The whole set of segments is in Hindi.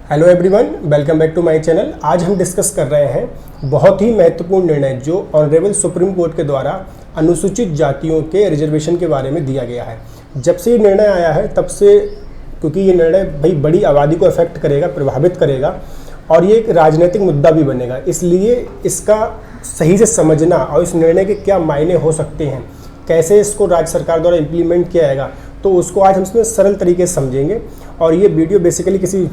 Hello everyone, welcome back to my channel. आज हम डिस्कस कर रहे हैं बहुत ही महत्वपूर्ण निर्णय जो ऑनरेबल सुप्रीम कोर्ट के द्वारा अनुसूचित जातियों के रिजर्वेशन के बारे में दिया गया है। जब से ये निर्णय आया है तब से, क्योंकि ये निर्णय भाई बड़ी आबादी को अफेक्ट करेगा, प्रभावित करेगा और ये एक राजनीतिक मुद्दा भी बनेगा, इसलिए इसका सही से समझना और इस निर्णय के क्या मायने हो सकते हैं, कैसे इसको राज्य सरकार द्वारा इम्प्लीमेंट किया जाएगा, तो उसको आज हम इसमें सरल तरीके से समझेंगे। और ये वीडियो बेसिकली किसी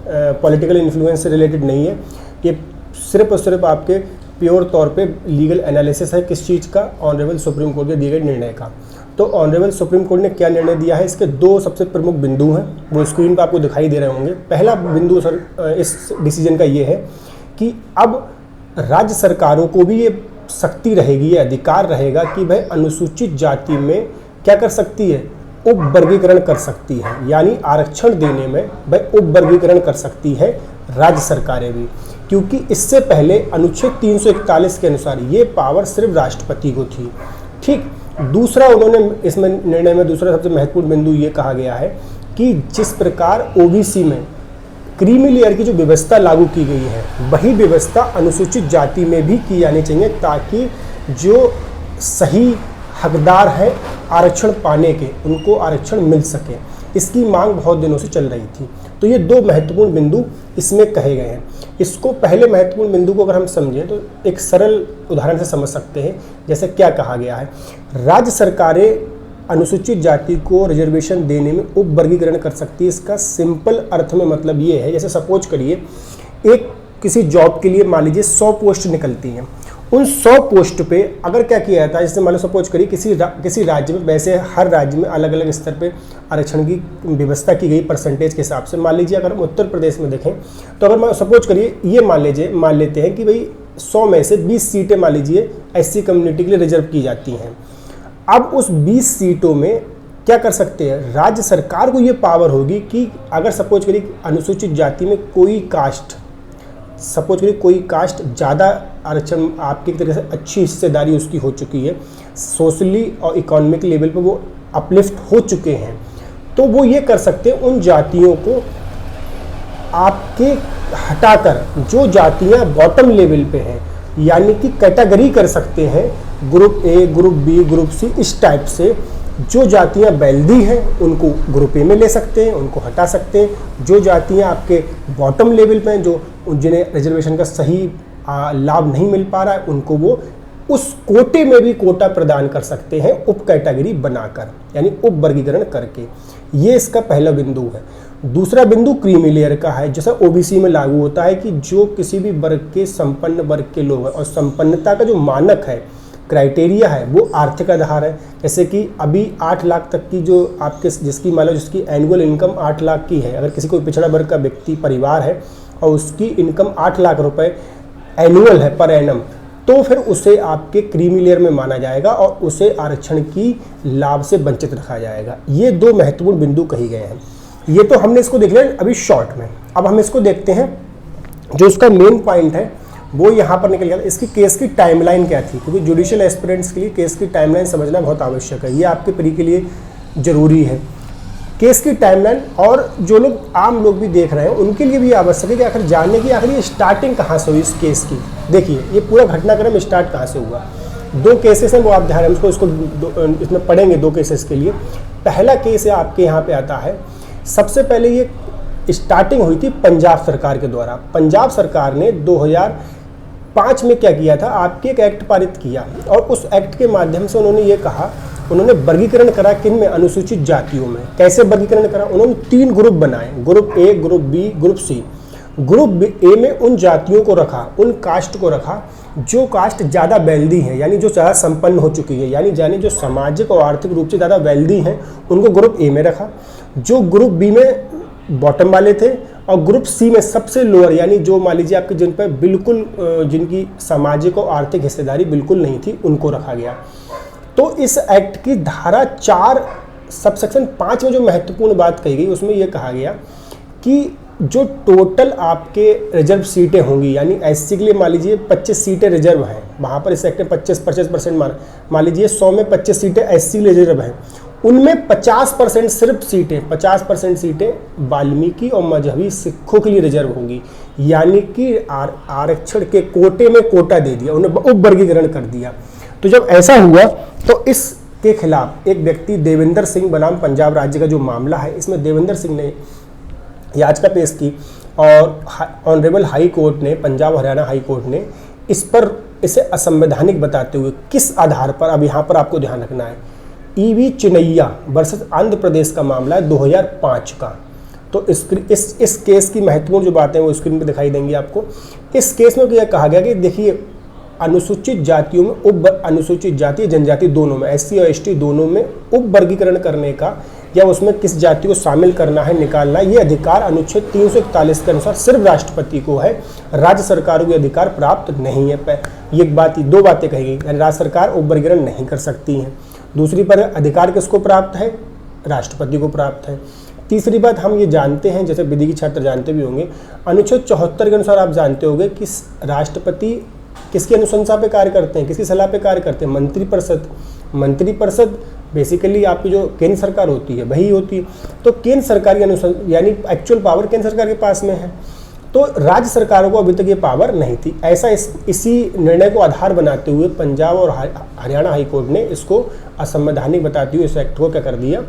पॉलिटिकल इन्फ्लुएंस से रिलेटेड नहीं है, ये सिर्फ और सिर्फ आपके प्योर तौर पे लीगल एनालिसिस है किस चीज़ का, ऑनरेबल सुप्रीम कोर्ट के दिए गए निर्णय का। तो ऑनरेबल सुप्रीम कोर्ट ने क्या निर्णय दिया है, इसके दो सबसे प्रमुख बिंदु हैं, वो स्क्रीन पर आपको दिखाई दे रहे होंगे। पहला बिंदु सर इस डिसीजन का ये है कि अब राज्य सरकारों को भी ये शक्ति रहेगी, ये अधिकार रहेगा कि भाई अनुसूचित जाति में क्या कर सकती है, उप वर्गीकरण कर सकती है, यानी आरक्षण देने में भाई उप वर्गीकरण कर सकती है राज्य सरकारें भी, क्योंकि इससे पहले अनुच्छेद 341 के अनुसार ये पावर सिर्फ राष्ट्रपति को थी। ठीक, दूसरा उन्होंने इसमें निर्णय में दूसरा सबसे महत्वपूर्ण बिंदु ये कहा गया है कि जिस प्रकार ओबीसी में क्रीमी लेयर की जो व्यवस्था लागू की गई है, वही व्यवस्था अनुसूचित जाति में भी की जानी चाहिए, ताकि जो सही हकदार है आरक्षण पाने के, उनको आरक्षण मिल सके। इसकी मांग बहुत दिनों से चल रही थी। तो ये दो महत्वपूर्ण बिंदु इसमें कहे गए हैं। इसको पहले महत्वपूर्ण बिंदु को अगर हम समझें तो एक सरल उदाहरण से समझ सकते हैं। जैसे क्या कहा गया है, राज्य सरकारें अनुसूचित जाति को रिजर्वेशन देने में उप वर्गीकरण कर सकती है। इसका सिंपल अर्थ में मतलब ये है, जैसे सपोज करिए एक किसी जॉब के लिए मान लीजिए 100 पोस्ट निकलती हैं, उन 100 पोस्ट पे अगर क्या किया जाता है, जैसे मान लो सपोज करिए किसी राज्य में, वैसे हर राज्य में अलग अलग स्तर पे आरक्षण की व्यवस्था की गई परसेंटेज के हिसाब से। मान लीजिए अगर हम उत्तर प्रदेश में देखें तो अगर सपोज करिए ये मान लेते हैं कि भाई 100 में से 20 सीटें मान लीजिए एससी कम्युनिटी के लिए रिजर्व की जाती हैं। अब उस 20 सीटों में क्या कर सकते हैं, राज्य सरकार को ये पावर होगी कि अगर सपोज करिए अनुसूचित जाति में कोई कास्ट ज़्यादा आरक्षण, आपकी एक तरह से अच्छी हिस्सेदारी उसकी हो चुकी है, सोशली और इकोनॉमिक लेवल पे वो अपलिफ्ट हो चुके हैं, तो वो ये कर सकते हैं उन जातियों को आपके हटाकर जो जातियां बॉटम लेवल पे हैं, यानी कि कैटेगरी कर सकते हैं group A, group B, group C, इस टाइप से। जो जातियां वेल्दी हैं उनको ग्रुप ए में ले सकते हैं, उनको हटा सकते हैं। जो जातियां आपके बॉटम लेवल पे हैं, जो जिन्हें रिजर्वेशन का सही लाभ नहीं मिल पा रहा है, उनको वो उस कोटे में भी कोटा प्रदान कर सकते हैं उप कैटेगरी बनाकर, यानी उप वर्गीकरण करके। ये इसका पहला बिंदु है। दूसरा बिंदु क्रीमी लेयर का है, जैसा ओबीसी में लागू होता है कि जो किसी भी वर्ग के संपन्न वर्ग के लोग हैं, और संपन्नता का जो मानक है, क्राइटेरिया है, वो आर्थिक आधार है। जैसे कि अभी 8 लाख तक की जो आपके जिसकी मान लो जिसकी एनुअल इनकम 8 लाख की है, अगर किसी कोई पिछड़ा वर्ग का व्यक्ति परिवार है और उसकी इनकम 8 लाख रुपए एनुअल है पर एनम, तो फिर उसे आपके क्रीमी लेयर में माना जाएगा और उसे आरक्षण की लाभ से वंचित रखा जाएगा। ये दो महत्वपूर्ण बिंदु कही गए हैं। ये तो हमने इसको देख लिया अभी शॉर्ट में। अब हम इसको देखते हैं, जो उसका मेन पॉइंट है वो यहाँ पर निकल गया। इसकी केस की टाइमलाइन क्या थी, क्योंकि जुडिशियल एस्पिरेंट्स के लिए केस की टाइमलाइन समझना बहुत आवश्यक है, ये आपके प्री के लिए जरूरी है। केस की टाइमलाइन, और जो लोग आम लोग भी देख रहे हैं उनके लिए भी आवश्यक है कि आखिर जानने की आखिर ये स्टार्टिंग कहाँ से हुई इस केस की। देखिए ये पूरा घटनाक्रम स्टार्ट कहाँ से हुआ। 2 केसेस हैं, वो आप ध्यान इसको इसमें पढ़ेंगे 2 केसेस के लिए। पहला केस है आपके यहाँ पे आता है, सबसे पहले ये स्टार्टिंग हुई थी पंजाब सरकार के द्वारा। पंजाब सरकार ने 2005 में क्या किया था, आपके एक एक्ट पारित किया, और उस एक्ट के माध्यम से उन्होंने ये कहा, उन्होंने वर्गीकरण करा किन में, अनुसूचित जातियों में। कैसे वर्गीकरण करा, उन्होंने 3 ग्रुप बनाए, group A, group B, group C. Group A में उन जातियों को रखा, उन कास्ट को रखा जो कास्ट ज़्यादा वेल्दी है, यानी जो ज़्यादा संपन्न हो चुकी है, यानी जो सामाजिक और आर्थिक रूप से ज़्यादा वेल्दी हैं, उनको ग्रुप ए में रखा। जो ग्रुप बी में बॉटम वाले थे, और ग्रुप सी में सबसे लोअर, यानी जो मान लीजिए आपके जिन पर बिल्कुल जिनकी सामाजिक और आर्थिक हिस्सेदारी बिल्कुल नहीं थी, उनको रखा गया। तो इस एक्ट की धारा 4 सबसेक्शन 5 में जो महत्वपूर्ण बात कही गई, उसमें यह कहा गया कि जो टोटल आपके रिजर्व सीटें होंगी, यानी एससी के लिए मान लीजिए 25 सीटें रिजर्व हैं, वहाँ पर इस एक्ट में 25% मान लीजिए 100 में 25 सीटें एससी रिजर्व हैं, उनमें 50% सिर्फ सीटें 50% सीटें वाल्मीकि और मजहबी सिखों के लिए रिजर्व होंगी, यानी कि आरक्षण के कोटे में कोटा दे दिया, उन्हें उप वर्गीकरण कर दिया। तो जब ऐसा हुआ तो इसके खिलाफ एक व्यक्ति देवेंद्र सिंह बनाम पंजाब राज्य का जो मामला है, इसमें देवेंद्र सिंह ने याचिका पेश की और ऑनरेबल हाई कोर्ट ने, पंजाब और हरियाणा हाई कोर्ट ने इसे असंवैधानिक बताते हुए, किस आधार पर, अब यहाँ पर आपको ध्यान रखना है, ईवी चिनैया वर्सेस आंध्र प्रदेश का मामला है 2005 का। तो इस केस की महत्वपूर्ण जो बातें हैं वो स्क्रीन पे दिखाई देंगी आपको। इस केस में यह कहा गया कि देखिए, अनुसूचित जातियों में अनुसूचित जाति जनजाति दोनों में, SC और ST दोनों में उप वर्गीकरण करने का या उसमें किस जाति को शामिल करना है, निकालना है, ये अधिकार अनुच्छेद 341 के अनुसार सिर्फ राष्ट्रपति को है, राज्य सरकारों को अधिकार प्राप्त नहीं है। ये दो बातें कही गई, राज्य सरकार उप वर्गीकरण नहीं कर सकती हैं। दूसरी पर अधिकार किसको प्राप्त है, राष्ट्रपति को प्राप्त है। तीसरी बात हम ये जानते हैं, जैसे विधि के छात्र जानते भी होंगे, अनुच्छेद 74 के अनुसार आप जानते होंगे कि राष्ट्रपति किसकी अनुशंसा पे कार्य करते हैं, किसकी सलाह पे कार्य करते हैं, मंत्रिपरिषद। मंत्रिपरिषद बेसिकली आपकी जो केंद्र सरकार होती है वही होती है। तो केंद्र सरकार की अनुशंसा यानी एक्चुअल पावर केंद्र सरकार के पास में है, तो राज्य सरकारों को अभी तक ये पावर नहीं थी। ऐसा इसी निर्णय को आधार बनाते हुए पंजाब और हरियाणा हाई कोर्ट ने इसको असंवैधानिक बताते हुए इस एक्ट को क्या कर दिया,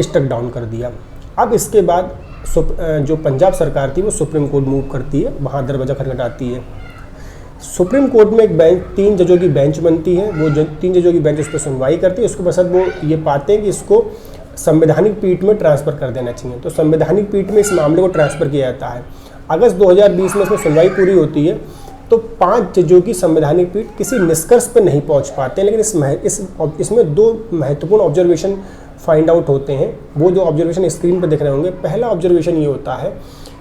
स्ट्रक डाउन कर दिया। अब इसके बाद जो पंजाब सरकार थी वो सुप्रीम कोर्ट मूव करती है, वहाँ दरवाजा खटखटाती है। सुप्रीम कोर्ट में एक बेंच, 3 जजों की बेंच बनती है, वो 3 जजों की बेंच उस पर सुनवाई करती है। उसके पश्चात वो ये पाते हैं कि इसको संवैधानिक पीठ में ट्रांसफ़र कर देना चाहिए। तो संवैधानिक पीठ में इस मामले को ट्रांसफ़र किया जाता है। अगस्त 2020 में इसमें सुनवाई पूरी होती है, तो 5 जजों की संवैधानिक पीठ किसी निष्कर्ष पर नहीं पहुंच पाते हैं, लेकिन इसमें 2 महत्वपूर्ण ऑब्जर्वेशन फाइंड आउट होते हैं। वो जो ऑब्जर्वेशन स्क्रीन पर देख रहे होंगे, पहला ऑब्जर्वेशन ये होता है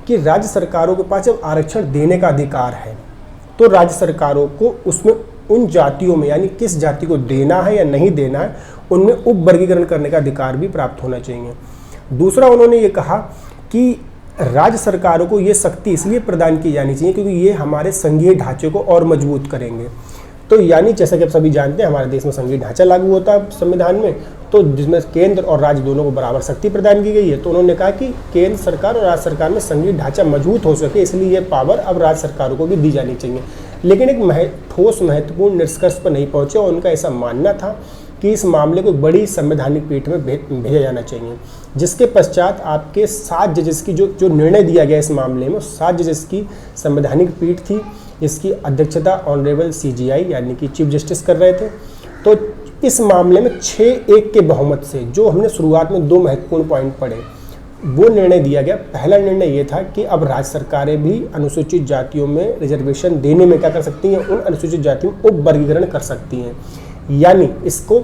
कि राज्य सरकारों के पास जब आरक्षण देने का अधिकार है तो राज्य सरकारों को उसमें उन जातियों में, यानी किस जाति को देना है या नहीं देना है, उनमें उप वर्गीकरण करने का अधिकार भी प्राप्त होना चाहिए। दूसरा, उन्होंने ये कहा कि राज्य सरकारों को ये शक्ति इसलिए प्रदान की जानी चाहिए क्योंकि ये हमारे संघीय ढांचे को और मजबूत करेंगे। तो यानी जैसा कि आप सभी जानते हैं, हमारे देश में संघीय ढांचा लागू होता है संविधान में, तो जिसमें केंद्र और राज्य दोनों को बराबर शक्ति प्रदान की गई है। तो उन्होंने कहा कि केंद्र सरकार और राज्य सरकार में संघीय ढांचा मजबूत हो सके, इसलिए ये पावर अब राज्य सरकारों को भी दी जानी चाहिए। लेकिन एक ठोस महत्वपूर्ण निष्कर्ष पर नहीं पहुंचे और उनका ऐसा मानना था कि इस मामले को बड़ी संवैधानिक पीठ में भेजा जाना चाहिए, जिसके पश्चात आपके 7 जजेस की जो निर्णय दिया गया इस मामले में, 7 जजेस की संवैधानिक पीठ थी, जिसकी अध्यक्षता ऑनरेबल CJI यानी कि चीफ जस्टिस कर रहे थे। तो इस मामले में 6-1 के बहुमत से, जो हमने शुरुआत में 2 महत्वपूर्ण पॉइंट पढ़े, वो निर्णय दिया गया। पहला निर्णय ये था कि अब राज्य सरकारें भी अनुसूचित जातियों में रिजर्वेशन देने में क्या कर सकती हैं, उन अनुसूचित जातियों में उप वर्गीकरण कर सकती हैं, यानी इसको।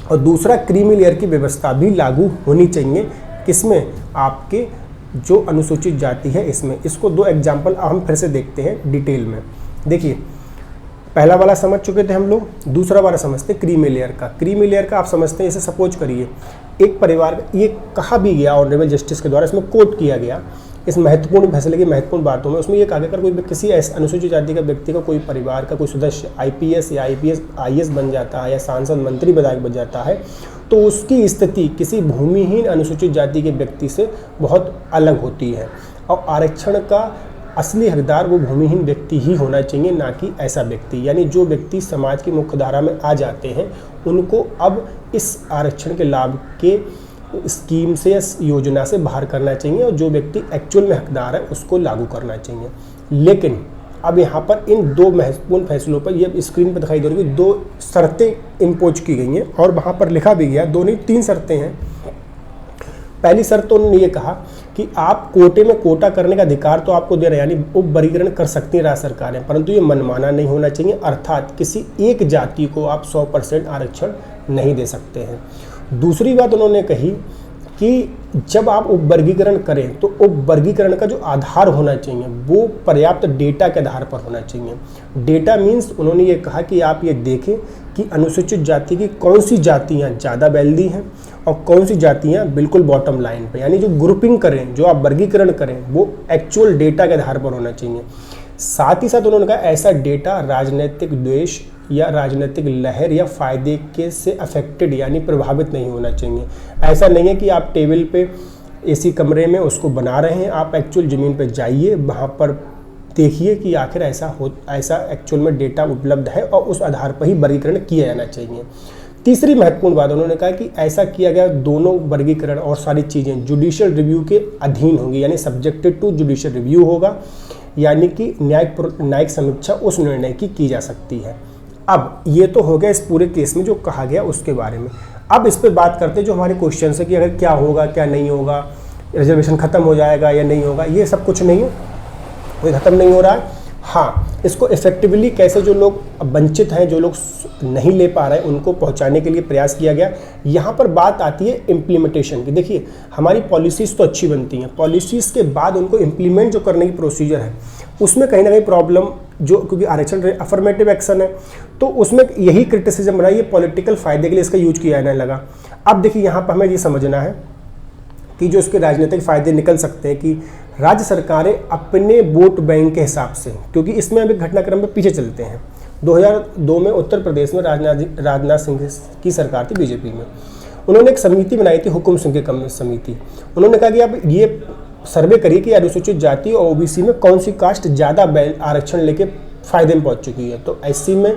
और दूसरा, क्रीमी लेयर की व्यवस्था भी लागू होनी चाहिए, किसमें, आपके जो अनुसूचित जाति है इसमें। इसको 2 एग्जाम्पल हम फिर से देखते हैं डिटेल में। देखिए, पहला वाला समझ चुके थे हम लोग, दूसरा वाला समझते हैं क्रीमी लेयर का। क्रीमी लेयर का आप समझते हैं, इसे सपोज करिए एक परिवार, ये कहा भी गया ऑनरेबल जस्टिस के द्वारा, इसमें कोट किया गया इस महत्वपूर्ण फैसले की महत्वपूर्ण बातों में। उसमें ये कहा गया अगर कोई किसी अनुसूचित जाति का व्यक्ति का कोई परिवार का कोई सदस्य IPS या IS बन जाता है या सांसद मंत्री विधायक बन जाता है, तो उसकी स्थिति किसी भूमिहीन अनुसूचित जाति के व्यक्ति से बहुत अलग होती है। और आरक्षण का असली हकदार वो भूमिहीन व्यक्ति ही होना चाहिए, ना कि ऐसा व्यक्ति। यानी जो व्यक्ति समाज की मुख्य धारा में आ जाते हैं, उनको अब इस आरक्षण के लाभ के स्कीम से या योजना से बाहर करना चाहिए, और जो व्यक्ति एक्चुअल में हकदार है उसको लागू करना चाहिए। लेकिन अब यहाँ पर इन 2 महत्वपूर्ण फैसलों पर, ये स्क्रीन पर दिखाई दे रही है, 2 शर्तें इम्पोज की गई हैं और वहाँ पर लिखा भी गया, 2 नहीं 3 शर्तें हैं। पहली शर्त तो उन्होंने ये कहा कि आप कोटे में कोटा करने का अधिकार तो आपको दे रहे हैं, यानी उप वर्गीकरण कर सकती हैं राज्य सरकारें, परंतु ये मनमाना नहीं होना चाहिए, अर्थात किसी एक जाति को आप 100% आरक्षण नहीं दे सकते हैं। दूसरी बात उन्होंने कही कि जब आप उप वर्गीकरण करें तो उप वर्गीकरण का जो आधार होना चाहिए वो पर्याप्त डेटा के आधार पर होना चाहिए। डेटा मीन्स उन्होंने ये कहा कि आप ये देखें कि अनुसूचित जाति की कौन सी जातियाँ ज़्यादा वेल्दी हैं और कौन सी जातियाँ बिल्कुल बॉटम लाइन पे, यानी जो ग्रुपिंग करें, जो आप वर्गीकरण करें, वो एक्चुअल डेटा के आधार पर होना चाहिए। साथ ही साथ उन्होंने कहा ऐसा डेटा राजनीतिक द्वेष या राजनीतिक लहर या फ़ायदे के से अफेक्टेड यानी प्रभावित नहीं होना चाहिए। ऐसा नहीं है कि आप टेबल पे एसी कमरे में उसको बना रहे हैं, आप एक्चुअल ज़मीन पे जाइए, वहाँ पर देखिए कि आखिर ऐसा एक्चुअल में डेटा उपलब्ध है और उस आधार पर ही वर्गीकरण किया जाना चाहिए। तीसरी महत्वपूर्ण बात उन्होंने कहा कि ऐसा किया गया दोनों वर्गीकरण और सारी चीज़ें जुडिशियल रिव्यू के अधीन होंगी, यानी सब्जेक्टेड टू जुडिशियल रिव्यू होगा, यानी कि न्यायिक समीक्षा उस निर्णय की जा सकती है। अब ये तो हो गया इस पूरे केस में जो कहा गया उसके बारे में। अब इस पर बात करते हैं जो हमारे क्वेश्चन है कि अगर क्या होगा क्या नहीं होगा, रिजर्वेशन ख़त्म हो जाएगा या नहीं होगा। ये सब कुछ नहीं है, कोई ख़त्म नहीं हो रहा है। हाँ, इसको इफेक्टिवली कैसे जो लोग वंचित हैं, जो लोग नहीं ले पा रहे हैं, उनको पहुंचाने के लिए प्रयास किया गया। यहाँ पर बात आती है इम्प्लीमेंटेशन की। देखिए, हमारी पॉलिसीज़ तो अच्छी बनती हैं, पॉलिसीज़ के बाद उनको इम्प्लीमेंट जो करने की प्रोसीजर है उसमें कहीं ना कहीं प्रॉब्लम, जो क्योंकि आरक्षण अफर्मेटिव एक्शन है तो उसमें यही क्रिटिसिज्म रहा, ये पॉलिटिकल फ़ायदे के लिए इसका यूज किया जाने लगा। अब देखिए, यहाँ पर हमें ये समझना है कि जो इसके राजनीतिक फ़ायदे निकल सकते हैं कि राज्य सरकारें अपने वोट बैंक के हिसाब से, क्योंकि इसमें अभी घटनाक्रम में पीछे चलते हैं। 2002 में उत्तर प्रदेश में राजनाथ सिंह की सरकार थी बीजेपी में, उन्होंने एक समिति बनाई थी, हुकुम सिंह की समिति। उन्होंने कहा कि अब ये सर्वे करिए कि अनुसूचित जाति और ओबीसी में कौन सी कास्ट ज़्यादा आरक्षण लेके फ़ायदे में पहुँच चुकी है। तो एससी में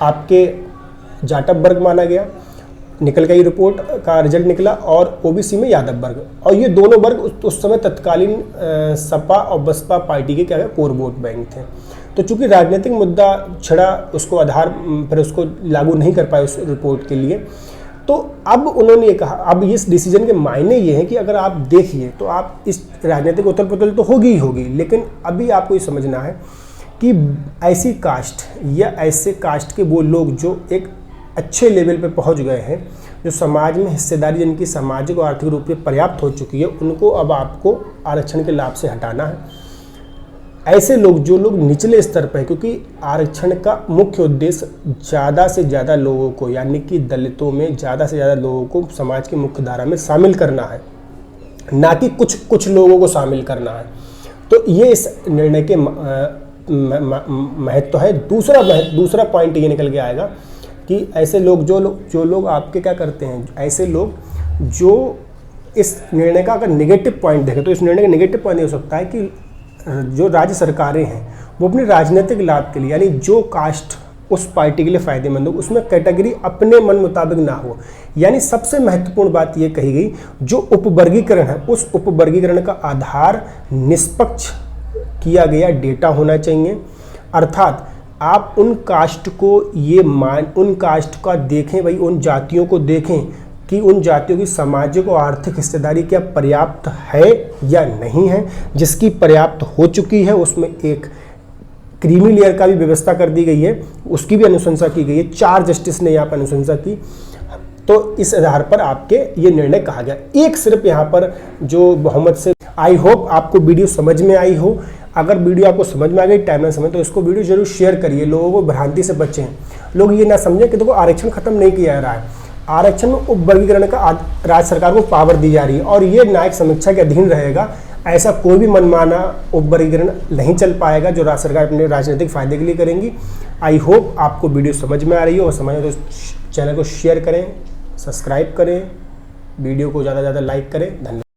आपके जाटव वर्ग माना गया, निकल गई रिपोर्ट का रिजल्ट निकला, और ओबीसी में यादव वर्ग, और ये दोनों वर्ग उस समय तत्कालीन सपा और बसपा पार्टी के क्या है कोर वोट बैंक थे। तो चूंकि राजनीतिक मुद्दा छिड़ा, उसको आधार फिर उसको लागू नहीं कर पाए उस रिपोर्ट के लिए, तो अब उन्होंने ये कहा, अब इस डिसीजन के मायने ये हैं कि अगर आप देखिए तो आप इस राजनीतिक उथल पुथल तो होगी ही होगी, लेकिन अभी आपको ये समझना है कि ऐसी कास्ट या ऐसे कास्ट के वो लोग जो एक अच्छे लेवल पे पहुंच गए हैं, जो समाज में हिस्सेदारी जिनकी सामाजिक और आर्थिक रूप से पर्याप्त हो चुकी है, उनको अब आपको आरक्षण के लाभ से हटाना है। ऐसे लोग, जो लोग निचले स्तर पर, क्योंकि आरक्षण का मुख्य उद्देश्य ज़्यादा से ज़्यादा लोगों को, यानी कि दलितों में ज़्यादा से ज़्यादा लोगों को समाज की मुख्य धारा में शामिल करना है, ना कि कुछ लोगों को शामिल करना है। तो ये इस निर्णय के महत्व है। दूसरा पॉइंट ये निकल के आएगा कि ऐसे लोग जो लोग आपके क्या करते हैं, ऐसे लोग जो इस निर्णय का अगर नेगेटिव पॉइंट देखें तो इस निर्णय का नेगेटिव पॉइंट ये हो सकता है कि जो राज्य सरकारें हैं वो अपने राजनीतिक लाभ के लिए, यानी जो कास्ट उस पार्टी के लिए फ़ायदेमंद हो, उसमें कैटेगरी अपने मन मुताबिक ना हो। यानी सबसे महत्वपूर्ण बात ये कही गई, जो उपवर्गीकरण है उस उपवर्गीकरण का आधार निष्पक्ष किया गया डेटा होना चाहिए। अर्थात आप उन कास्ट को उन कास्ट का देखें, भाई उन जातियों को देखें कि उन जातियों की सामाजिक और आर्थिक हिस्सेदारी क्या पर्याप्त है या नहीं है। जिसकी पर्याप्त हो चुकी है उसमें एक क्रीमी लेयर का भी व्यवस्था कर दी गई है, उसकी भी अनुशंसा की गई है। 4 जस्टिस ने यहाँ पर अनुशंसा की, तो इस आधार पर आपके ये निर्णय कहा गया। एक सिर्फ यहाँ पर जो बहुमत से, आई होप आपको वीडियो समझ में आई हो। अगर वीडियो आपको समझ में आ गई, टाइम ना समझ, तो इसको वीडियो जरूर शेयर करिए, लोगों को भ्रांति से बचें। लोग ये ना समझें कि देखो आरक्षण खत्म नहीं किया जा रहा है, आरक्षण में उपवर्गीकरण का राज्य सरकार को पावर दी जा रही है और ये न्यायिक समीक्षा के अधीन रहेगा। ऐसा कोई भी मनमाना उपवर्गीकरण नहीं चल पाएगा जो राज्य सरकार अपने राजनीतिक फायदे के लिए करेंगी। आई होप आपको वीडियो समझ में आ रही हो, और समझ तो चैनल को शेयर करें, सब्सक्राइब करें, वीडियो को ज़्यादा से ज़्यादा लाइक करें। धन्यवाद।